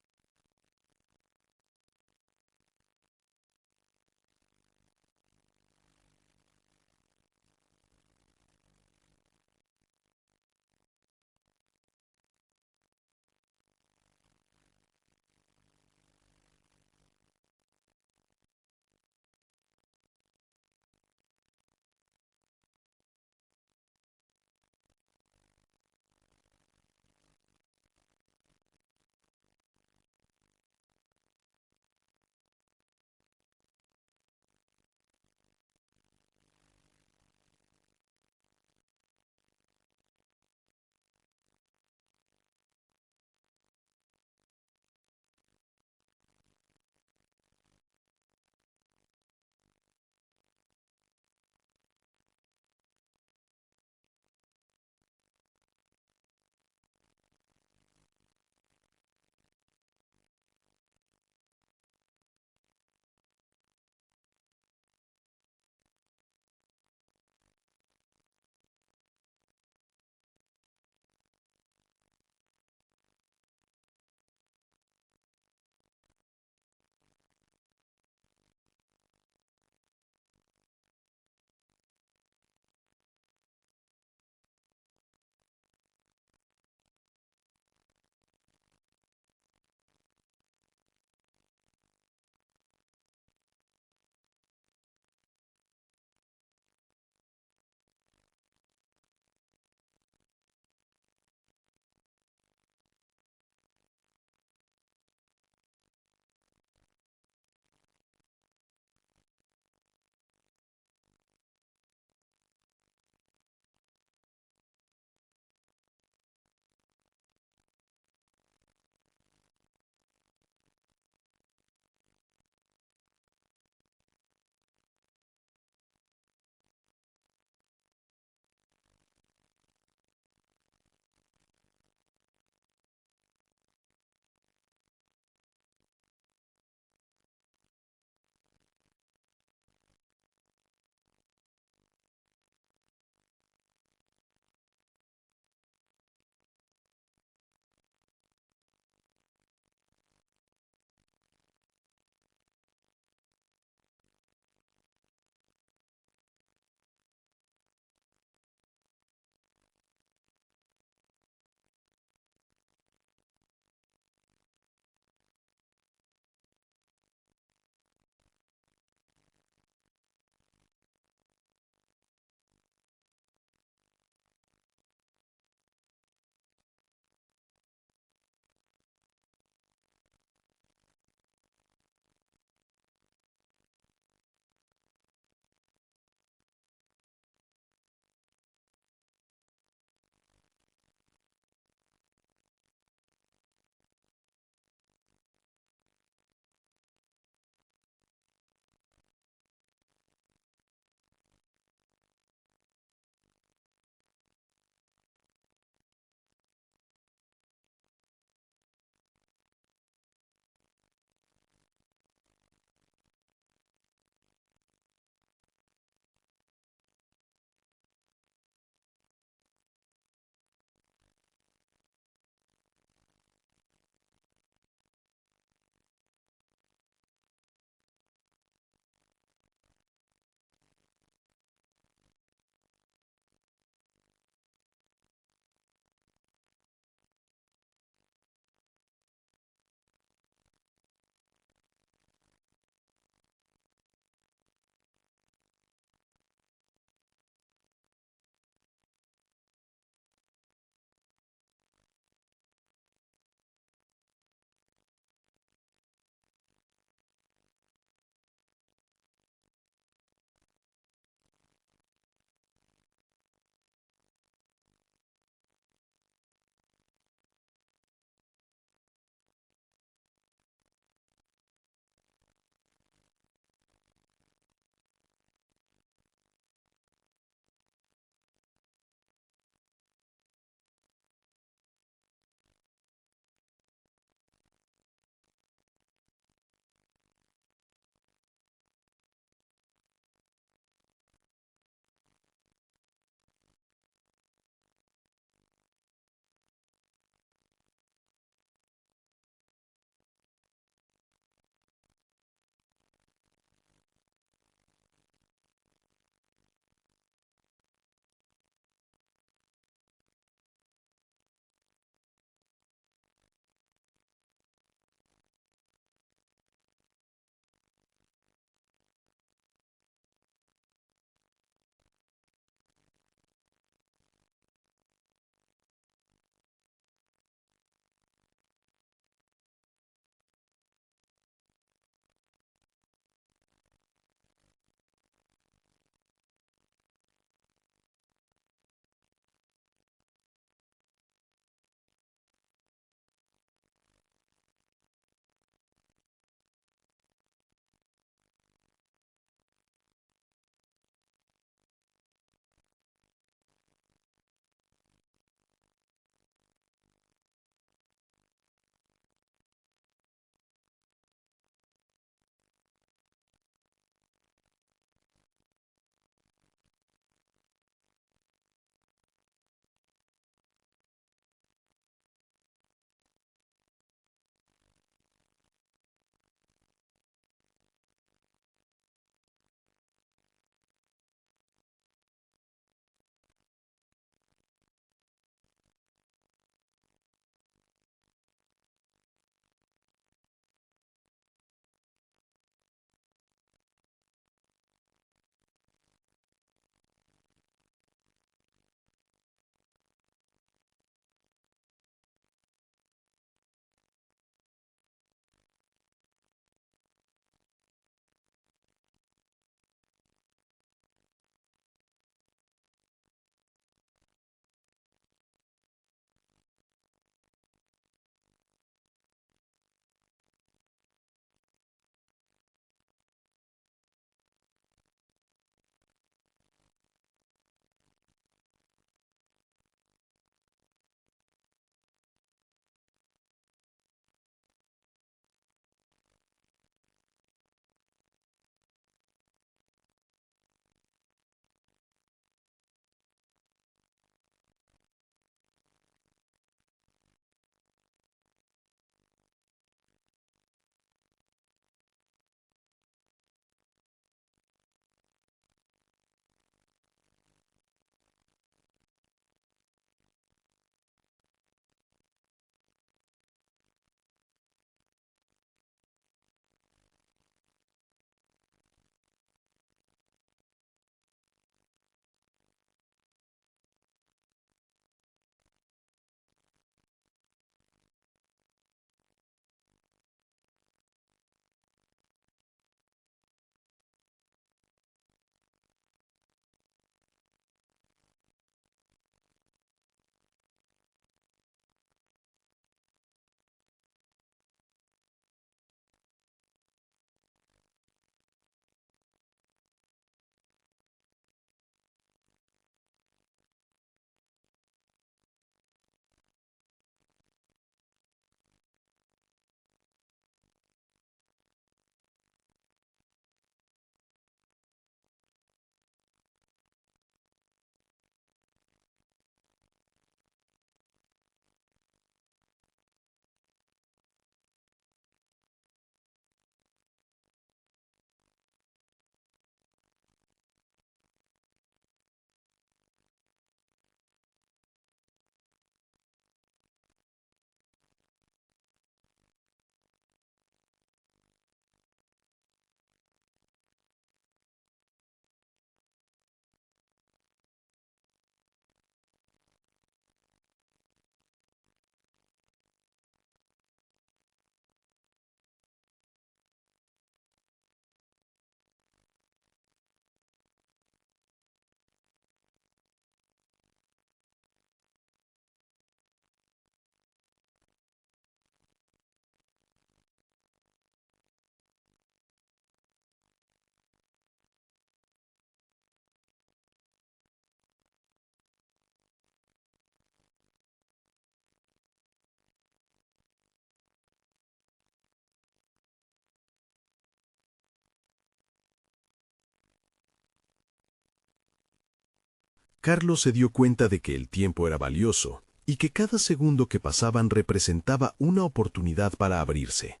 Carlos se dio cuenta de que el tiempo era valioso y que cada segundo que pasaban representaba una oportunidad para abrirse.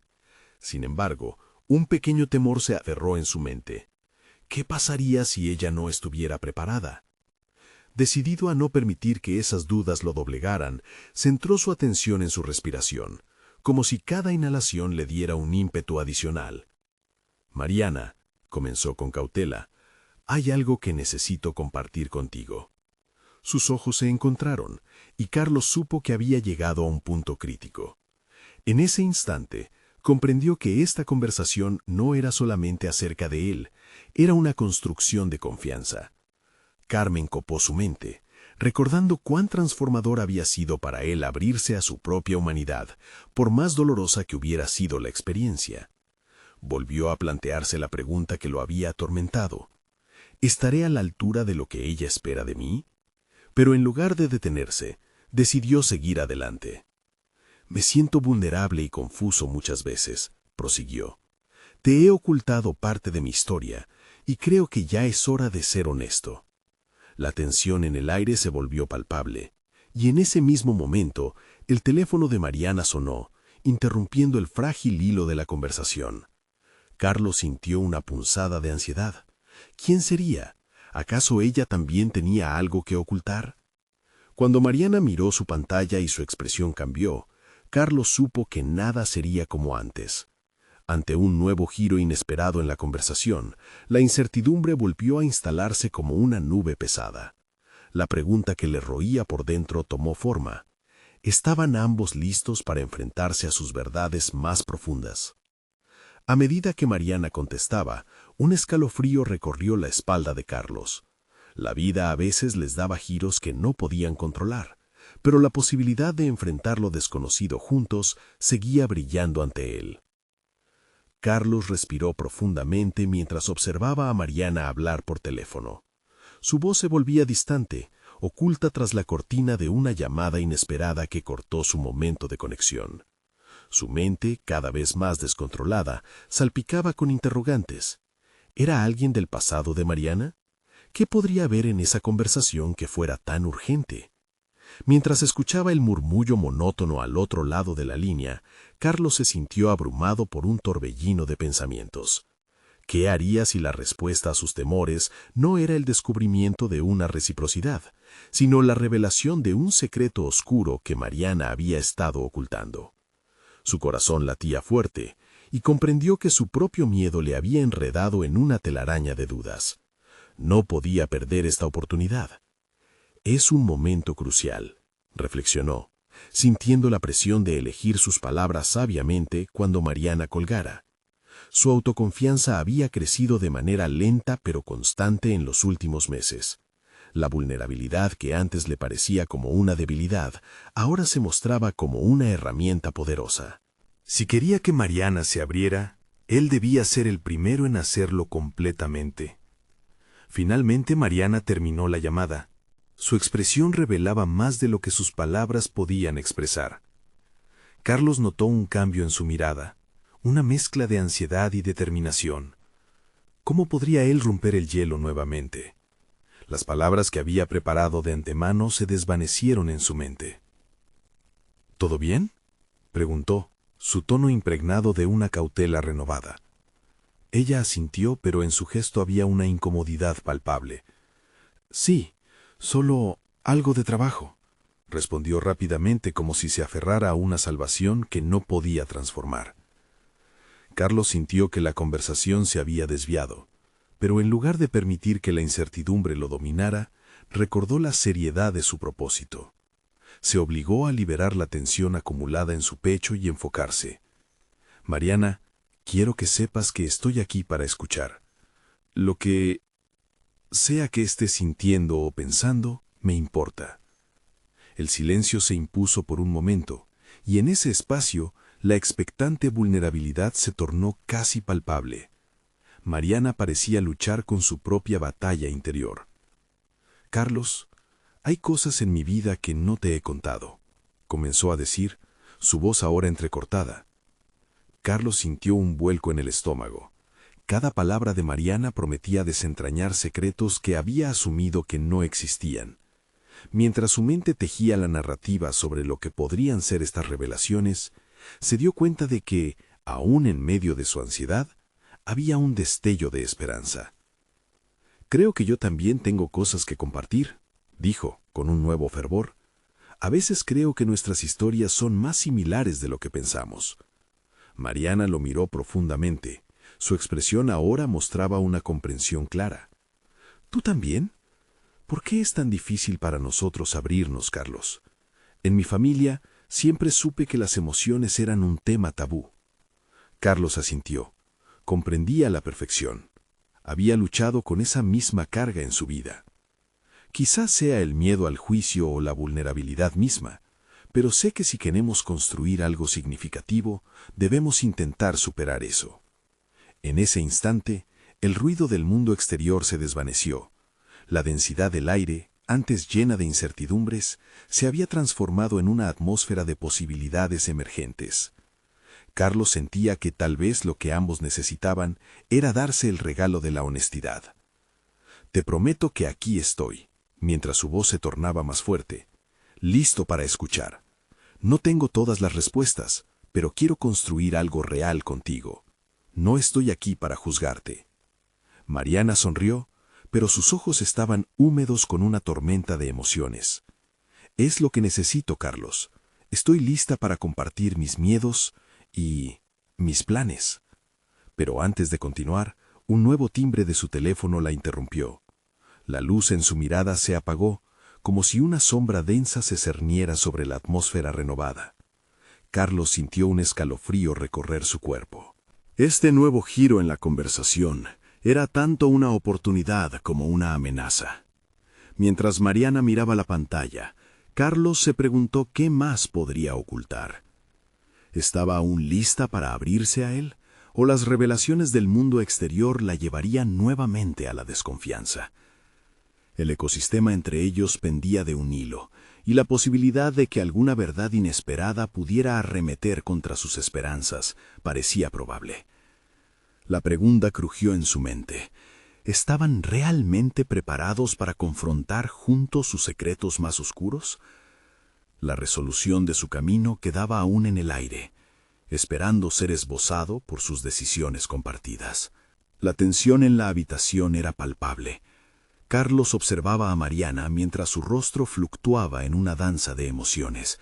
Sin embargo, un pequeño temor se aferró en su mente. ¿Qué pasaría si ella no estuviera preparada? Decidido a no permitir que esas dudas lo doblegaran, centró su atención en su respiración, como si cada inhalación le diera un ímpetu adicional. «Mariana», comenzó con cautela, «hay algo que necesito compartir contigo». Sus ojos se encontraron, y Carlos supo que había llegado a un punto crítico. En ese instante, comprendió que esta conversación no era solamente acerca de él, era una construcción de confianza. Carmen copó su mente, recordando cuán transformador había sido para él abrirse a su propia humanidad, por más dolorosa que hubiera sido la experiencia. Volvió a plantearse la pregunta que lo había atormentado. ¿Estaré a la altura de lo que ella espera de mí? Pero en lugar de detenerse, decidió seguir adelante. «Me siento vulnerable y confuso muchas veces», prosiguió. «Te he ocultado parte de mi historia, y creo que ya es hora de ser honesto». La tensión en el aire se volvió palpable, y en ese mismo momento, el teléfono de Mariana sonó, interrumpiendo el frágil hilo de la conversación. Carlos sintió una punzada de ansiedad. ¿Quién sería? ¿Acaso ella también tenía algo que ocultar? Cuando Mariana miró su pantalla y su expresión cambió, Carlos supo que nada sería como antes. Ante un nuevo giro inesperado en la conversación, la incertidumbre volvió a instalarse como una nube pesada. La pregunta que le roía por dentro tomó forma. ¿Estaban ambos listos para enfrentarse a sus verdades más profundas? A medida que Mariana contestaba, un escalofrío recorrió la espalda de Carlos. La vida a veces les daba giros que no podían controlar, pero la posibilidad de enfrentar lo desconocido juntos seguía brillando ante él. Carlos respiró profundamente mientras observaba a Mariana hablar por teléfono. Su voz se volvía distante, oculta tras la cortina de una llamada inesperada que cortó su momento de conexión. Su mente, cada vez más descontrolada, salpicaba con interrogantes. ¿Era alguien del pasado de Mariana? ¿Qué podría haber en esa conversación que fuera tan urgente? Mientras escuchaba el murmullo monótono al otro lado de la línea, Carlos se sintió abrumado por un torbellino de pensamientos. ¿Qué haría si la respuesta a sus temores no era el descubrimiento de una reciprocidad, sino la revelación de un secreto oscuro que Mariana había estado ocultando? Su corazón latía fuerte, y comprendió que su propio miedo le había enredado en una telaraña de dudas. No podía perder esta oportunidad. «Es un momento crucial», reflexionó, sintiendo la presión de elegir sus palabras sabiamente cuando Mariana colgara. Su autoconfianza había crecido de manera lenta pero constante en los últimos meses. La vulnerabilidad que antes le parecía como una debilidad, ahora se mostraba como una herramienta poderosa. Si quería que Mariana se abriera, él debía ser el primero en hacerlo completamente. Finalmente Mariana terminó la llamada. Su expresión revelaba más de lo que sus palabras podían expresar. Carlos notó un cambio en su mirada, una mezcla de ansiedad y determinación. ¿Cómo podría él romper el hielo nuevamente? Las palabras que había preparado de antemano se desvanecieron en su mente. ¿Todo bien?, preguntó, su tono impregnado de una cautela renovada. Ella asintió, pero en su gesto había una incomodidad palpable. «Sí, solo algo de trabajo», respondió rápidamente como si se aferrara a una salvación que no podía transformar. Carlos sintió que la conversación se había desviado, pero en lugar de permitir que la incertidumbre lo dominara, recordó la seriedad de su propósito. Se obligó a liberar la tensión acumulada en su pecho y enfocarse. «Mariana, quiero que sepas que estoy aquí para escuchar. Lo que sea que estés sintiendo o pensando, me importa». El silencio se impuso por un momento, y en ese espacio, la expectante vulnerabilidad se tornó casi palpable. Mariana parecía luchar con su propia batalla interior. «Carlos, hay cosas en mi vida que no te he contado», comenzó a decir, su voz ahora entrecortada. Carlos sintió un vuelco en el estómago. Cada palabra de Mariana prometía desentrañar secretos que había asumido que no existían. Mientras su mente tejía la narrativa sobre lo que podrían ser estas revelaciones, se dio cuenta de que, aún en medio de su ansiedad, había un destello de esperanza. «Creo que yo también tengo cosas que compartir», dijo, con un nuevo fervor. «A veces creo que nuestras historias son más similares de lo que pensamos». Mariana lo miró profundamente. Su expresión ahora mostraba una comprensión clara. «¿Tú también? ¿Por qué es tan difícil para nosotros abrirnos, Carlos? En mi familia siempre supe que las emociones eran un tema tabú». Carlos asintió. Comprendía a la perfección. Había luchado con esa misma carga en su vida. Quizás sea el miedo al juicio o la vulnerabilidad misma, pero sé que si queremos construir algo significativo, debemos intentar superar eso. En ese instante, el ruido del mundo exterior se desvaneció. La densidad del aire, antes llena de incertidumbres, se había transformado en una atmósfera de posibilidades emergentes. Carlos sentía que tal vez lo que ambos necesitaban era darse el regalo de la honestidad. «Te prometo que aquí estoy», mientras su voz se tornaba más fuerte, «listo para escuchar. No tengo todas las respuestas, pero quiero construir algo real contigo. No estoy aquí para juzgarte». Mariana sonrió, pero sus ojos estaban húmedos con una tormenta de emociones. «Es lo que necesito, Carlos. Estoy lista para compartir mis miedos y mis planes». Pero antes de continuar, un nuevo timbre de su teléfono la interrumpió. La luz en su mirada se apagó, como si una sombra densa se cerniera sobre la atmósfera renovada. Carlos sintió un escalofrío recorrer su cuerpo. Este nuevo giro en la conversación era tanto una oportunidad como una amenaza. Mientras Mariana miraba la pantalla, Carlos se preguntó qué más podría ocultar. ¿Estaba aún lista para abrirse a él? ¿O las revelaciones del mundo exterior la llevarían nuevamente a la desconfianza? El ecosistema entre ellos pendía de un hilo, y la posibilidad de que alguna verdad inesperada pudiera arremeter contra sus esperanzas parecía probable. La pregunta crujió en su mente. ¿Estaban realmente preparados para confrontar juntos sus secretos más oscuros? La resolución de su camino quedaba aún en el aire, esperando ser esbozado por sus decisiones compartidas. La tensión en la habitación era palpable. Carlos observaba a Mariana mientras su rostro fluctuaba en una danza de emociones.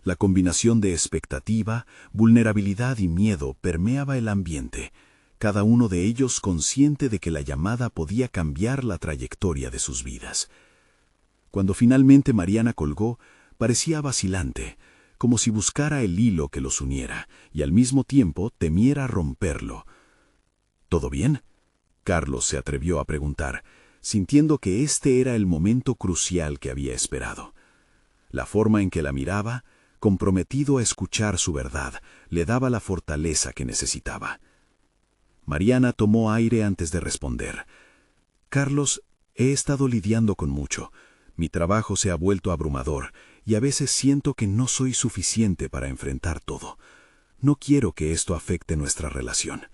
La combinación de expectativa, vulnerabilidad y miedo permeaba el ambiente, cada uno de ellos consciente de que la llamada podía cambiar la trayectoria de sus vidas. Cuando finalmente Mariana colgó, parecía vacilante, como si buscara el hilo que los uniera, y al mismo tiempo temiera romperlo. «¿Todo bien?», Carlos se atrevió a preguntar, sintiendo que este era el momento crucial que había esperado. La forma en que la miraba, comprometido a escuchar su verdad, le daba la fortaleza que necesitaba. Mariana tomó aire antes de responder. «Carlos, he estado lidiando con mucho. Mi trabajo se ha vuelto abrumador, y a veces siento que no soy suficiente para enfrentar todo. No quiero que esto afecte nuestra relación».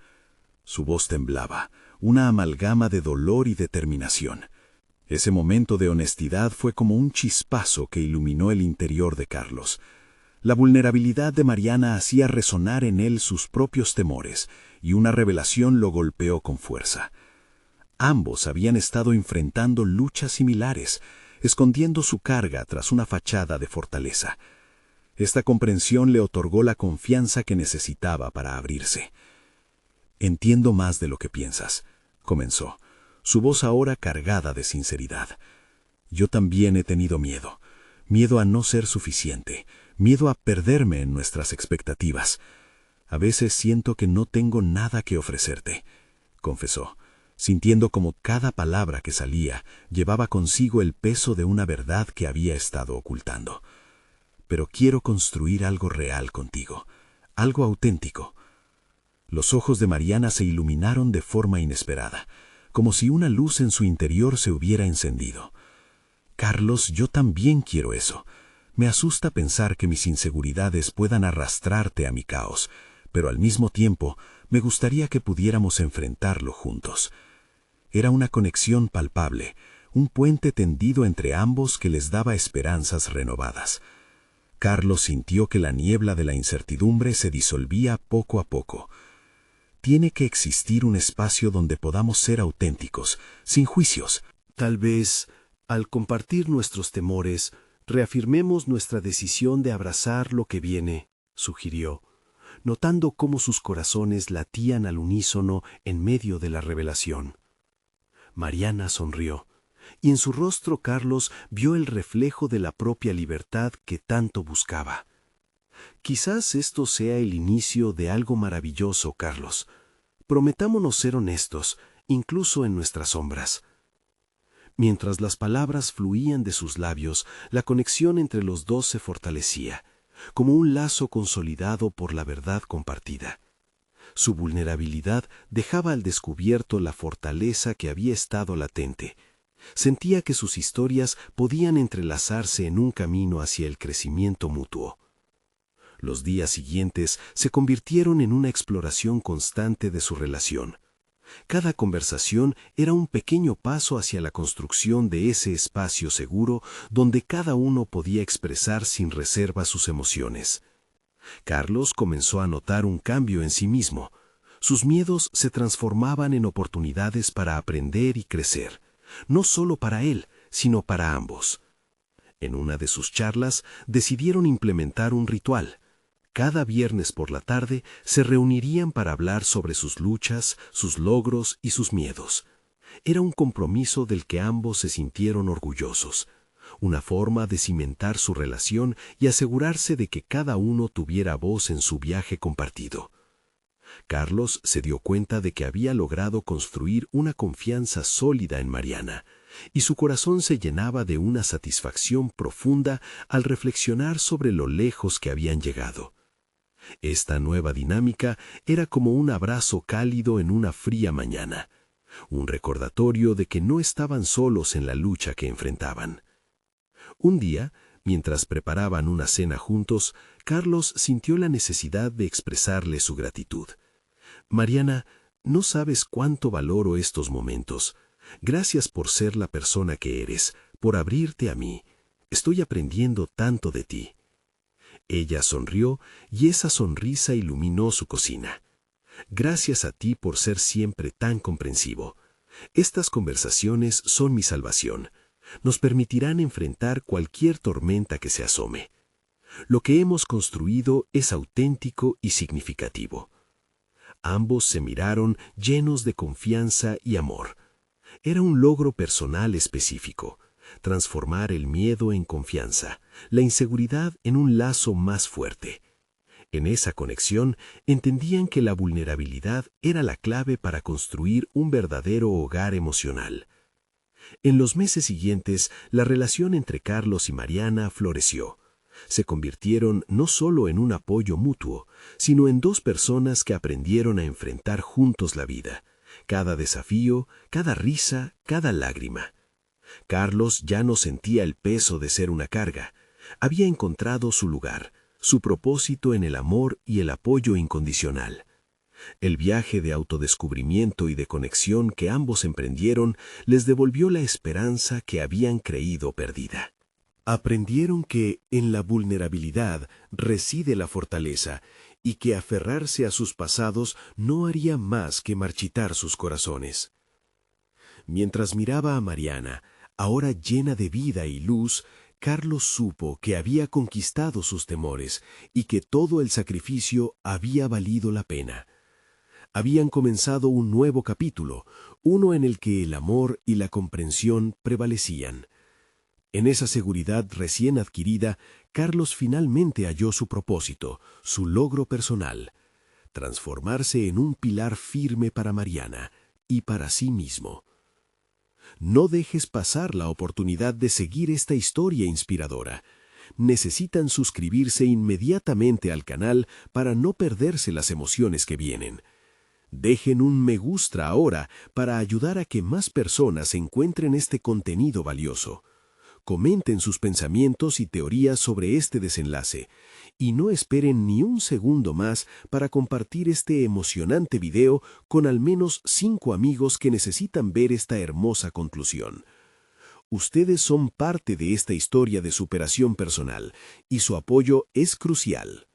Su voz temblaba, una amalgama de dolor y determinación. Ese momento de honestidad fue como un chispazo que iluminó el interior de Carlos. La vulnerabilidad de Mariana hacía resonar en él sus propios temores, y una revelación lo golpeó con fuerza. Ambos habían estado enfrentando luchas similares, escondiendo su carga tras una fachada de fortaleza. Esta comprensión le otorgó la confianza que necesitaba para abrirse. «Entiendo más de lo que piensas», comenzó, su voz ahora cargada de sinceridad. «Yo también he tenido miedo. Miedo a no ser suficiente, miedo a perderme en nuestras expectativas. A veces siento que no tengo nada que ofrecerte», confesó, sintiendo como cada palabra que salía llevaba consigo el peso de una verdad que había estado ocultando. «Pero quiero construir algo real contigo, algo auténtico». Los ojos de Mariana se iluminaron de forma inesperada, como si una luz en su interior se hubiera encendido. «Carlos, yo también quiero eso. Me asusta pensar que mis inseguridades puedan arrastrarte a mi caos, pero al mismo tiempo Me gustaría que pudiéramos enfrentarlo juntos. Era una conexión palpable, un puente tendido entre ambos que les daba esperanzas renovadas. Carlos sintió que la niebla de la incertidumbre se disolvía poco a poco. Tiene que existir un espacio donde podamos ser auténticos, sin juicios. Tal vez, al compartir nuestros temores, reafirmemos nuestra decisión de abrazar lo que viene, sugirió, notando cómo sus corazones latían al unísono en medio de la revelación. Mariana sonrió, y en su rostro Carlos vio el reflejo de la propia libertad que tanto buscaba. Quizás esto sea el inicio de algo maravilloso, Carlos. Prometámonos ser honestos, incluso en nuestras sombras. Mientras las palabras fluían de sus labios, la conexión entre los dos se fortalecía, como un lazo consolidado por la verdad compartida. Su vulnerabilidad dejaba al descubierto la fortaleza que había estado latente. Sentía que sus historias podían entrelazarse en un camino hacia el crecimiento mutuo. Los días siguientes se convirtieron en una exploración constante de su relación. Cada conversación era un pequeño paso hacia la construcción de ese espacio seguro donde cada uno podía expresar sin reserva sus emociones. Carlos comenzó a notar un cambio en sí mismo. Sus miedos se transformaban en oportunidades para aprender y crecer, no solo para él, sino para ambos. En una de sus charlas decidieron implementar un ritual. Cada viernes por la tarde se reunirían para hablar sobre sus luchas, sus logros y sus miedos. Era un compromiso del que ambos se sintieron orgullosos, una forma de cimentar su relación y asegurarse de que cada uno tuviera voz en su viaje compartido. Carlos se dio cuenta de que había logrado construir una confianza sólida en Mariana, y su corazón se llenaba de una satisfacción profunda al reflexionar sobre lo lejos que habían llegado. Esta nueva dinámica era como un abrazo cálido en una fría mañana, un recordatorio de que no estaban solos en la lucha que enfrentaban. Un día, mientras preparaban una cena juntos, Carlos sintió la necesidad de expresarle su gratitud. «Mariana, no sabes cuánto valoro estos momentos. Gracias por ser la persona que eres, por abrirte a mí. Estoy aprendiendo tanto de ti». Ella sonrió y esa sonrisa iluminó su cocina. «Gracias a ti por ser siempre tan comprensivo. Estas conversaciones son mi salvación. Nos permitirán enfrentar cualquier tormenta que se asome. Lo que hemos construido es auténtico y significativo». Ambos se miraron llenos de confianza y amor. Era un logro personal específico. Transformar el miedo en confianza, la inseguridad en un lazo más fuerte. En esa conexión entendían que la vulnerabilidad era la clave para construir un verdadero hogar emocional. En los meses siguientes, la relación entre Carlos y Mariana floreció. Se convirtieron no solo en un apoyo mutuo, sino en dos personas que aprendieron a enfrentar juntos la vida, cada desafío, cada risa, cada lágrima. Carlos ya no sentía el peso de ser una carga. Había encontrado su lugar, su propósito en el amor y el apoyo incondicional. El viaje de autodescubrimiento y de conexión que ambos emprendieron les devolvió la esperanza que habían creído perdida. Aprendieron que en la vulnerabilidad reside la fortaleza y que aferrarse a sus pasados no haría más que marchitar sus corazones. Mientras miraba a Mariana, ahora llena de vida y luz, Carlos supo que había conquistado sus temores y que todo el sacrificio había valido la pena. Habían comenzado un nuevo capítulo, uno en el que el amor y la comprensión prevalecían. En esa seguridad recién adquirida, Carlos finalmente halló su propósito, su logro personal: transformarse en un pilar firme para Mariana y para sí mismo. No dejes pasar la oportunidad de seguir esta historia inspiradora. Necesitan suscribirse inmediatamente al canal para no perderse las emociones que vienen. Dejen un me gusta ahora para ayudar a que más personas encuentren este contenido valioso. Comenten sus pensamientos y teorías sobre este desenlace y no esperen ni un segundo más para compartir este emocionante video con al menos 5 amigos que necesitan ver esta hermosa conclusión. Ustedes son parte de esta historia de superación personal y su apoyo es crucial.